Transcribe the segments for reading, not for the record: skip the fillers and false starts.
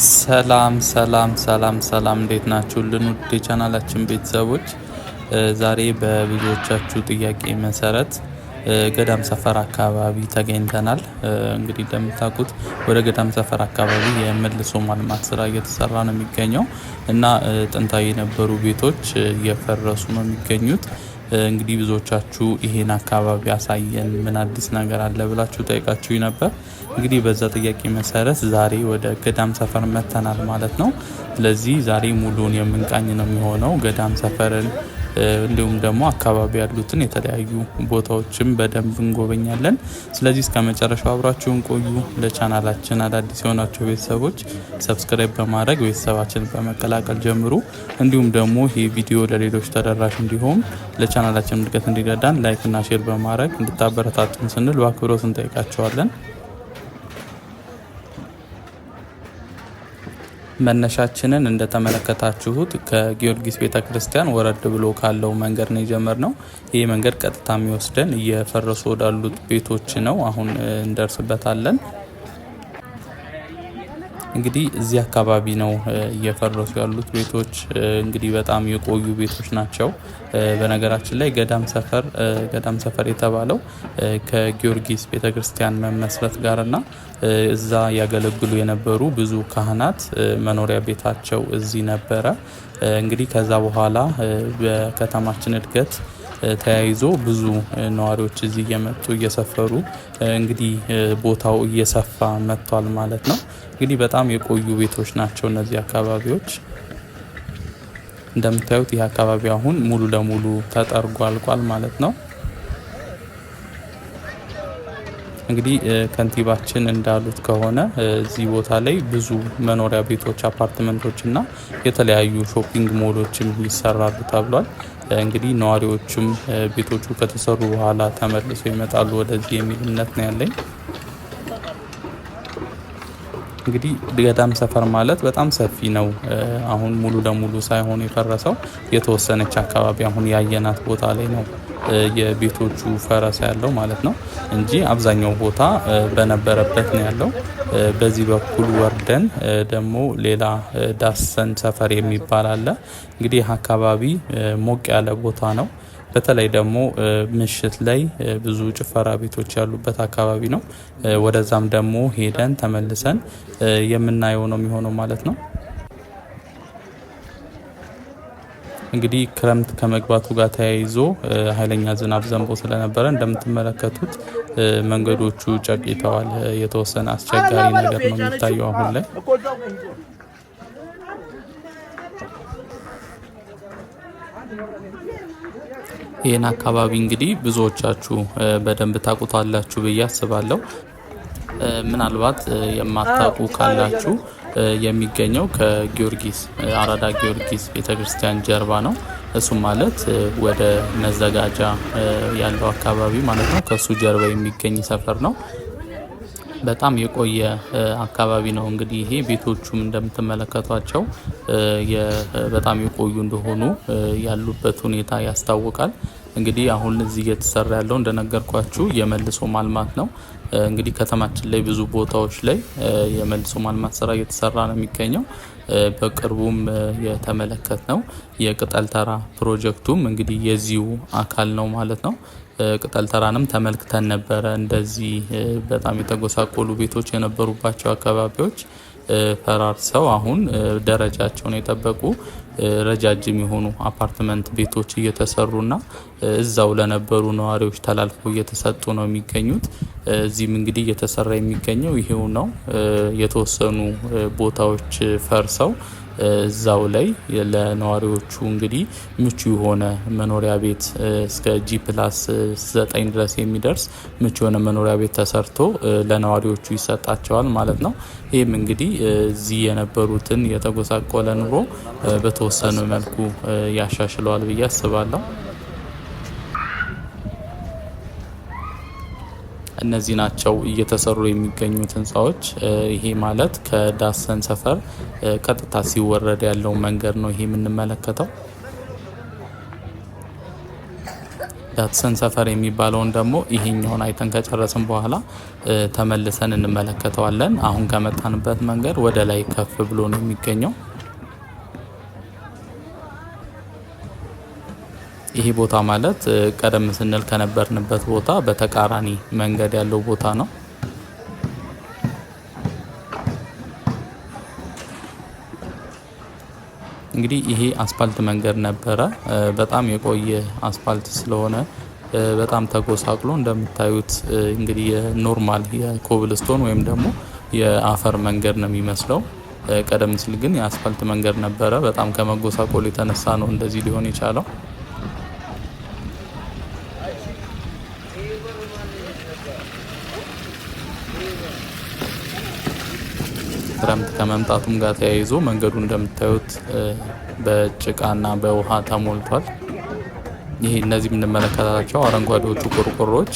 ሰላም ሰላም ሰላም ሰላም እንዴት ናችሁልን ውድ የቻናላችን ቤተሰቦች? ዛሬ በብዙዎቻችሁ ጥያቄ መሰረት ገዳም ሰፈር አካባቢ ተገኝተናል። እንግዲህ እንደምታውቁት ወደ ገዳም ሰፈር አካባቢ የመልሶ ማልማት ስራ እየተሰራ ነው የሚገኘው እና ጥንታዊ የነበሩ ቤቶች እየፈረሱ ነው የሚገኙት። እንግዲህ ብዙዎቻችሁ ይሄን አካባቢ አሳየን ምን አዲስ ነገር አለ ብላችሁ ጠይቃችሁ ነበር። እንግዲህ በዛ ጥያቄ መሰረት ዛሬ ወደ ገዳም ሰፈር መተናል ማለት ነው። ስለዚህ ዛሬ ሙሉን የምንቃኝ ነው የሚሆነው ገዳም ሰፈርን፣ እንዲሁም ደግሞ አካባቢ ያሉትን የተለያዩ ቦታዎችን በደንብ እንጎበኛለን። ስለዚህ እስከ መጨረሻው አብራችሁን ቆዩ። ለቻናላችን አዳዲስ የሆናችሁ ቤተሰቦች ሰብስክራይብ በማድረግ ቤተሰባችንን በመቀላቀል ጀምሩ። እንዲሁም ደግሞ ይህ ቪዲዮ ለሌሎች ተደራሽ እንዲሆን ለቻናላችን እድገት እንዲረዳን ላይክ እና ሼር በማድረግ እንድታበረታቱን ስንል በአክብሮት እንጠይቃቸዋለን። መነሻችንን እንደተመለከታችሁት ከጊዮርጊስ ቤተክርስቲያን ወረድ ብሎ ካለው መንገድ ነው የጀመርነው። ይህ መንገድ ቀጥታ የሚወስደን እየፈረሱ ወዳሉት ቤቶች ነው። አሁን እንደርስበታለን። እንግዲህ እዚህ አካባቢ ነው እየፈረሱ ያሉት ቤቶች። እንግዲህ በጣም የቆዩ ቤቶች ናቸው። በነገራችን ላይ ገዳም ሰፈር የተባለው ከጊዮርጊስ ቤተክርስቲያን መመስረት ጋርና እዛ ያገለግሉ የነበሩ ብዙ ካህናት መኖሪያ ቤታቸው እዚህ ነበረ። እንግዲህ ከዛ በኋላ በከተማችን እድገት ተያይዞ ብዙ ነዋሪዎች እዚህ እየመጡ እየሰፈሩ እንግዲህ ቦታው እየሰፋ መጥቷል ማለት ነው። እንግዲህ በጣም የቆዩ ቤቶች ናቸው እነዚህ አካባቢዎች። እንደምታዩት ይህ አካባቢ አሁን ሙሉ ለሙሉ ተጠርጎ አልቋል ማለት ነው። እንግዲህ ከንቲባችን እንዳሉት ከሆነ እዚህ ቦታ ላይ ብዙ መኖሪያ ቤቶች፣ አፓርትመንቶች እና የተለያዩ ሾፒንግ ሞሎችም ይሰራሉ ተብሏል። እንግዲህ ነዋሪዎችም ቤቶቹ ከተሰሩ በኋላ ተመልሰው ይመጣሉ ወደዚህ የሚል እምነት ነው ያለኝ። እንግዲህ ገዳም ሰፈር ማለት በጣም ሰፊ ነው። አሁን ሙሉ ለሙሉ ሳይሆን የፈረሰው የተወሰነች አካባቢ አሁን ያየናት ቦታ ላይ ነው የቤቶቹ ፈረስ ያለው ማለት ነው እንጂ አብዛኛው ቦታ በነበረበት ነው ያለው። በዚህ በኩል ወርደን ደግሞ ሌላ ዳሰን ሰፈር የሚባል አለ። እንግዲህ አካባቢ ሞቅ ያለ ቦታ ነው። በተለይ ደግሞ ምሽት ላይ ብዙ ጭፈራ ቤቶች ያሉበት አካባቢ ነው። ወደዛም ደግሞ ሄደን ተመልሰን የምናየው ነው የሚሆነው ማለት ነው። እንግዲህ ክረምት ከመግባቱ ጋር ተያይዞ ኃይለኛ ዝናብ ዘንቦ ስለነበረ እንደምትመለከቱት መንገዶቹ ጨቂተዋል። የተወሰነ አስቸጋሪ ነገር ነው የሚታየው አሁን ላይ። ይህን አካባቢ እንግዲህ ብዙዎቻችሁ በደንብ ታውቁታላችሁ ብዬ አስባለሁ። ምናልባት የማታውቁ ካላችሁ የሚገኘው ከጊዮርጊስ አራዳ ጊዮርጊስ ቤተክርስቲያን ጀርባ ነው። እሱ ማለት ወደ መዘጋጃ ያለው አካባቢ ማለት ነው። ከሱ ጀርባ የሚገኝ ሰፈር ነው። በጣም የቆየ አካባቢ ነው። እንግዲህ ይሄ ቤቶቹም እንደምትመለከቷቸው በጣም የቆዩ እንደሆኑ ያሉበት ሁኔታ ያስታውቃል። እንግዲህ አሁን እዚህ እየተሰራ ያለው እንደነገርኳችሁ የመልሶ ማልማት ነው። እንግዲህ ከተማችን ላይ ብዙ ቦታዎች ላይ የመልሶ ማልማት ስራ እየተሰራ ነው የሚገኘው። በቅርቡም የተመለከትነው የቅጠል ተራ ፕሮጀክቱም እንግዲህ የዚሁ አካል ነው ማለት ነው። ቅጠል ተራንም ተመልክተን ነበረ። እንደዚህ በጣም የተጎሳቆሉ ቤቶች የነበሩባቸው አካባቢዎች ፈራርሰው አሁን ደረጃቸውን የጠበቁ ረጃጅም የሆኑ አፓርትመንት ቤቶች እየተሰሩና እዛው ለነበሩ ነዋሪዎች ተላልፈው እየተሰጡ ነው የሚገኙት። እዚህም እንግዲህ እየተሰራ የሚገኘው ይሄው ነው። የተወሰኑ ቦታዎች ፈርሰው እዛው ላይ ለነዋሪዎቹ እንግዲህ ምቹ የሆነ መኖሪያ ቤት እስከ G+9 ድረስ የሚደርስ ምቹ የሆነ መኖሪያ ቤት ተሰርቶ ለነዋሪዎቹ ይሰጣቸዋል ማለት ነው። ይህም እንግዲህ እዚህ የነበሩትን የተጎሳቆለ ኑሮ በተወሰነ መልኩ ያሻሽለዋል ብዬ አስባለሁ። እነዚህ ናቸው እየተሰሩ የሚገኙት ህንፃዎች። ይሄ ማለት ከዳሰን ሰፈር ቀጥታ ሲወረድ ያለው መንገድ ነው ይሄ የምንመለከተው። ዳሰን ሰፈር የሚባለውን ደግሞ ይሄኛውን አይተን ከጨረስን በኋላ ተመልሰን እንመለከተዋለን። አሁን ከመጣንበት መንገድ ወደ ላይ ከፍ ብሎ ነው የሚገኘው። ይሄ ቦታ ማለት ቀደም ስንል ከነበርንበት ቦታ በተቃራኒ መንገድ ያለው ቦታ ነው። እንግዲህ ይሄ አስፓልት መንገድ ነበረ። በጣም የቆየ አስፓልት ስለሆነ በጣም ተጎሳቅሎ እንደምታዩት እንግዲህ የኖርማል የኮብልስቶን ወይም ደግሞ የአፈር መንገድ ነው የሚመስለው። ቀደም ሲል ግን የአስፓልት መንገድ ነበረ። በጣም ከመጎሳቆሉ የተነሳ ነው እንደዚህ ሊሆን የቻለው። ክረምት ከመምጣቱም ጋር ተያይዞ መንገዱ እንደምታዩት በጭቃና በውሃ ተሞልቷል። ይሄ እነዚህ የምንመለከታቸው አረንጓዴዎቹ ቆርቆሮዎች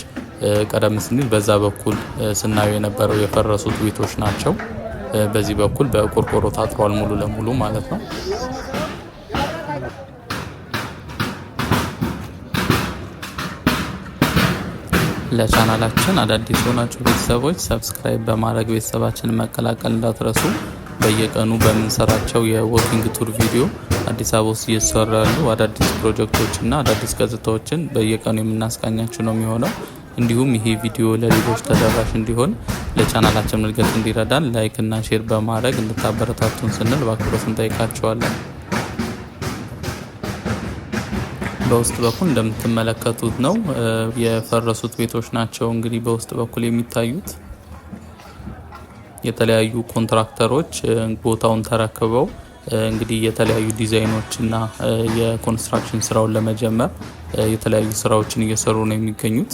ቀደም ስንል በዛ በኩል ስናየው የነበረው የፈረሱት ቤቶች ናቸው። በዚህ በኩል በቆርቆሮ ታጥሯል ሙሉ ለሙሉ ማለት ነው። ለቻናላችን አዳዲስ የሆናችሁ ቤተሰቦች ሰብስክራይብ በማድረግ ቤተሰባችንን መቀላቀል እንዳትረሱ። በየቀኑ በምንሰራቸው የዎኪንግ ቱር ቪዲዮ አዲስ አበባ ውስጥ እየተሰሩ ያሉ አዳዲስ ፕሮጀክቶችና አዳዲስ ገጽታዎችን በየቀኑ የምናስቃኛችሁ ነው የሚሆነው። እንዲሁም ይሄ ቪዲዮ ለሌሎች ተደራሽ እንዲሆን ለቻናላችን እድገት እንዲረዳን ላይክ እና ሼር በማድረግ እንድታበረታቱን ስንል በአክብሮት እንጠይቃችኋለን። በውስጥ በኩል እንደምትመለከቱት ነው የፈረሱት ቤቶች ናቸው እንግዲህ በውስጥ በኩል የሚታዩት። የተለያዩ ኮንትራክተሮች ቦታውን ተረክበው እንግዲህ የተለያዩ ዲዛይኖችና የኮንስትራክሽን ስራውን ለመጀመር የተለያዩ ስራዎችን እየሰሩ ነው የሚገኙት።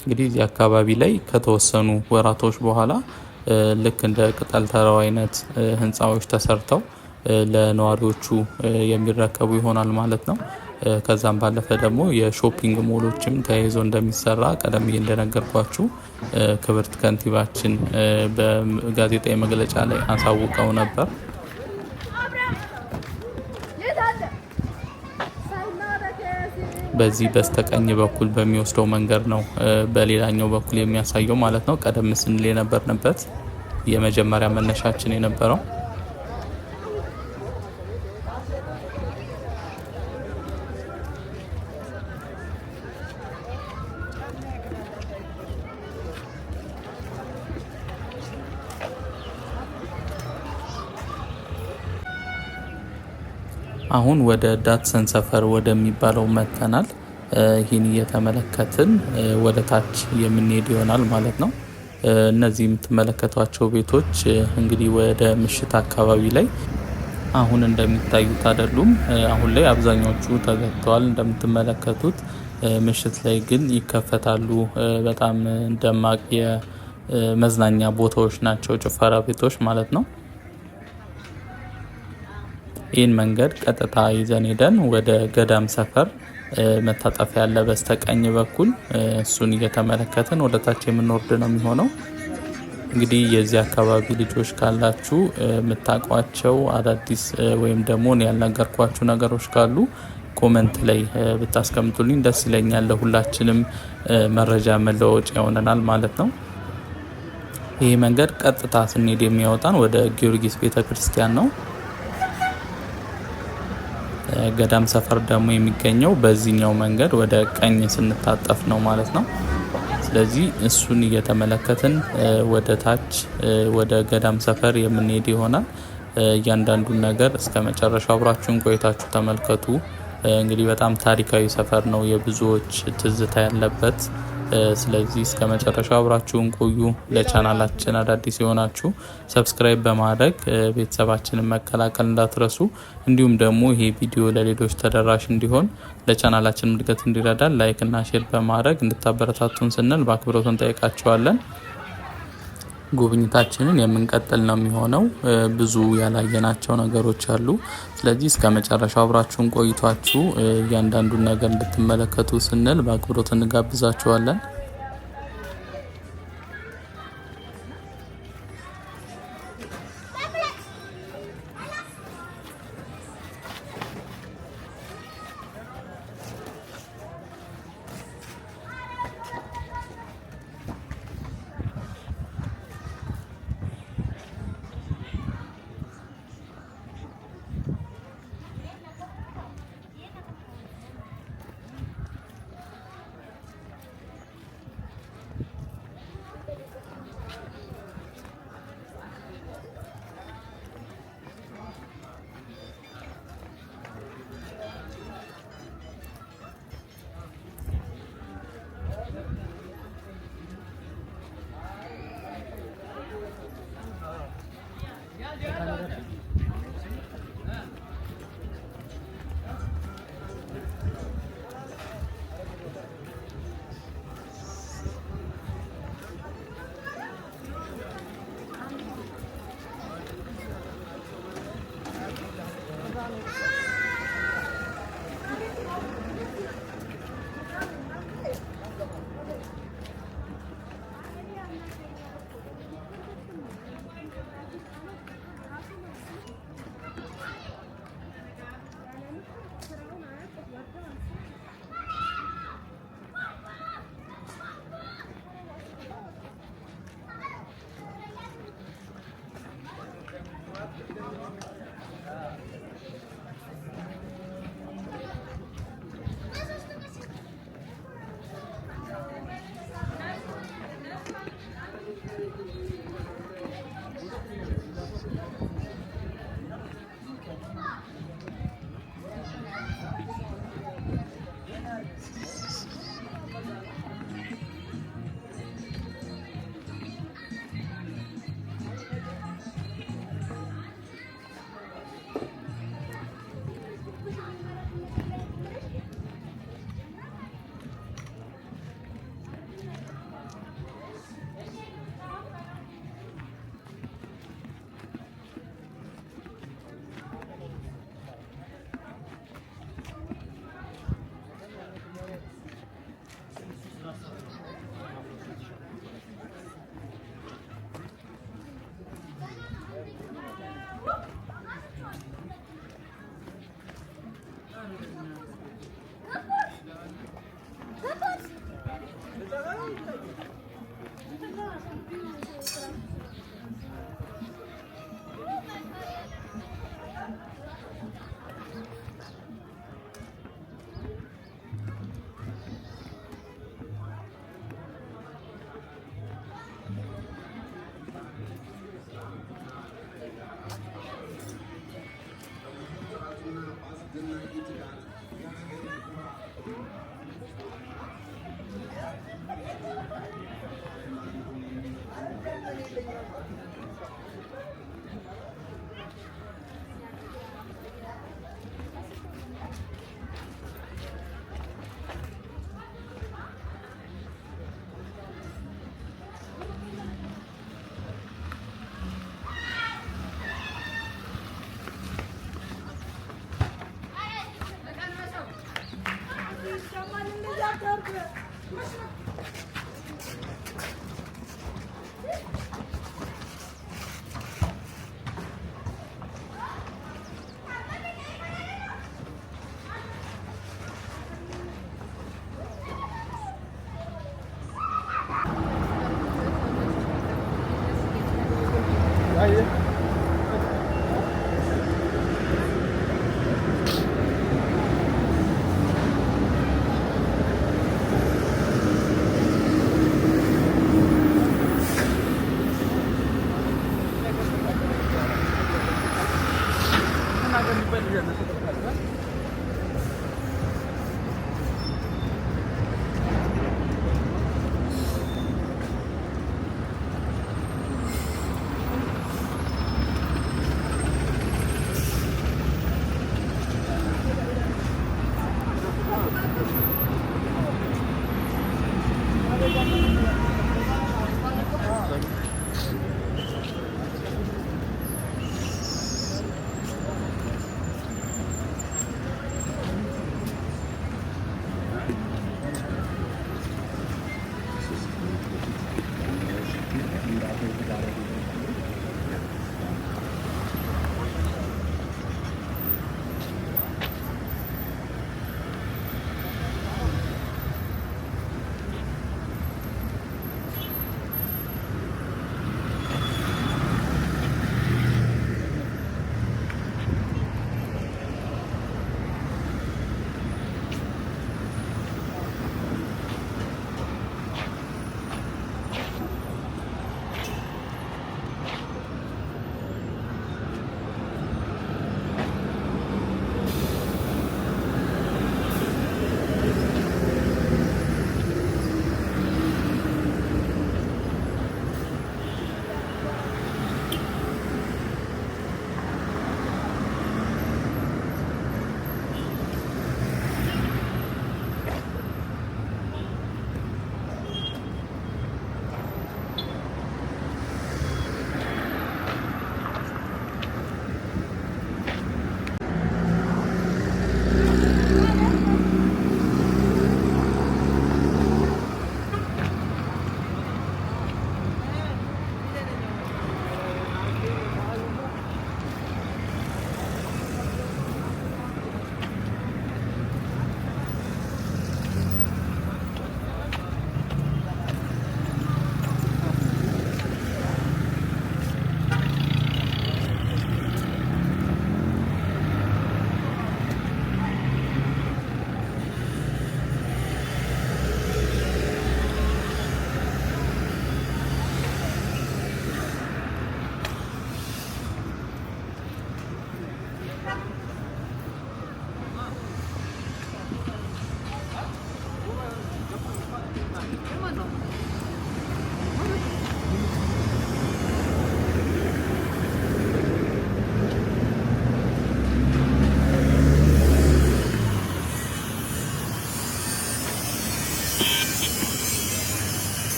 እንግዲህ እዚህ አካባቢ ላይ ከተወሰኑ ወራቶች በኋላ ልክ እንደ ቅጠል ተራው አይነት ህንፃዎች ተሰርተው ለነዋሪዎቹ የሚረከቡ ይሆናል ማለት ነው። ከዛም ባለፈ ደግሞ የሾፒንግ ሞሎችም ተያይዞ እንደሚሰራ ቀደም ብዬ እንደነገርኳችሁ ክብርት ከንቲባችን በጋዜጣዊ መግለጫ ላይ አሳውቀው ነበር። በዚህ በስተቀኝ በኩል በሚወስደው መንገድ ነው በሌላኛው በኩል የሚያሳየው ማለት ነው። ቀደም ስንል የነበርንበት የመጀመሪያ መነሻችን የነበረው አሁን ወደ ዳትሰን ሰፈር ወደሚባለው መጥተናል። ይህን እየተመለከትን ወደ ታች የምንሄድ ይሆናል ማለት ነው። እነዚህ የምትመለከቷቸው ቤቶች እንግዲህ ወደ ምሽት አካባቢ ላይ አሁን እንደሚታዩት አይደሉም። አሁን ላይ አብዛኞቹ ተዘግተዋል እንደምትመለከቱት። ምሽት ላይ ግን ይከፈታሉ። በጣም ደማቅ የመዝናኛ ቦታዎች ናቸው፣ ጭፈራ ቤቶች ማለት ነው። ይህን መንገድ ቀጥታ ይዘን ሄደን ወደ ገዳም ሰፈር መታጠፊያ ያለ በስተቀኝ በኩል እሱን እየተመለከትን ወደ ታች የምንወርድ ነው የሚሆነው። እንግዲህ የዚህ አካባቢ ልጆች ካላችሁ የምታውቋቸው አዳዲስ ወይም ደግሞ ያልነገርኳችሁ ነገሮች ካሉ ኮመንት ላይ ብታስቀምጡልኝ ደስ ይለኛል። ለሁላችንም መረጃ መለወጫ ይሆነናል ማለት ነው። ይህ መንገድ ቀጥታ ስንሄድ የሚያወጣን ወደ ጊዮርጊስ ቤተክርስቲያን ነው። ገዳም ሰፈር ደግሞ የሚገኘው በዚህኛው መንገድ ወደ ቀኝ ስንታጠፍ ነው ማለት ነው። ስለዚህ እሱን እየተመለከትን ወደ ታች ወደ ገዳም ሰፈር የምንሄድ ይሆናል። እያንዳንዱን ነገር እስከ መጨረሻው አብራችሁን ቆይታችሁ ተመልከቱ። እንግዲህ በጣም ታሪካዊ ሰፈር ነው፣ የብዙዎች ትዝታ ያለበት። ስለዚህ እስከ መጨረሻው አብራችሁን ቆዩ። ለቻናላችን አዳዲስ የሆናችሁ ሰብስክራይብ በማድረግ ቤተሰባችንን መቀላቀል እንዳትረሱ። እንዲሁም ደግሞ ይሄ ቪዲዮ ለሌሎች ተደራሽ እንዲሆን ለቻናላችን እድገት እንዲረዳን ላይክ እና ሼር በማድረግ እንድታበረታቱን ስንል በአክብሮት እንጠይቃችኋለን። ጉብኝታችንን የምንቀጥል ነው የሚሆነው። ብዙ ያላየናቸው ነገሮች አሉ። ስለዚህ እስከ መጨረሻው አብራችሁን ቆይቷችሁ እያንዳንዱን ነገር እንድትመለከቱ ስንል በአክብሮት እንጋብዛችኋለን።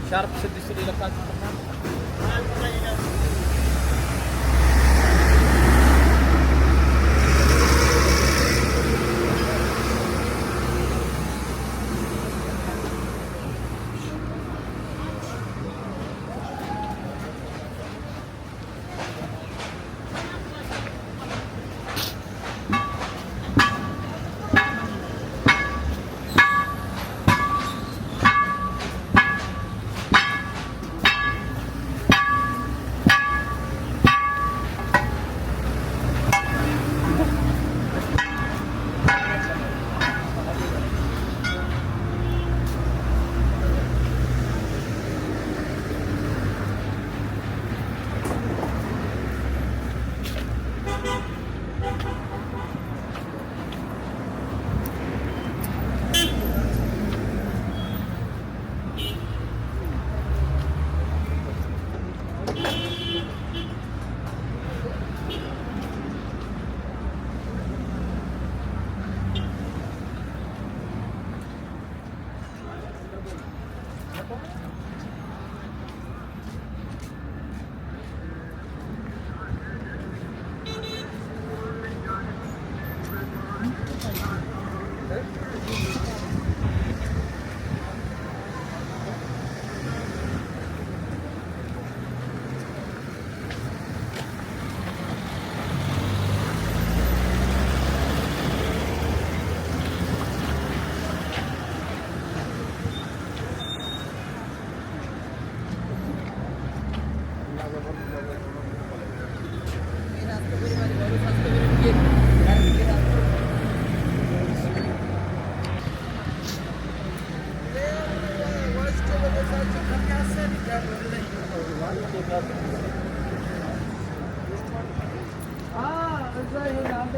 Sharp sa disulilakan. እዛ ይሄን አንዴ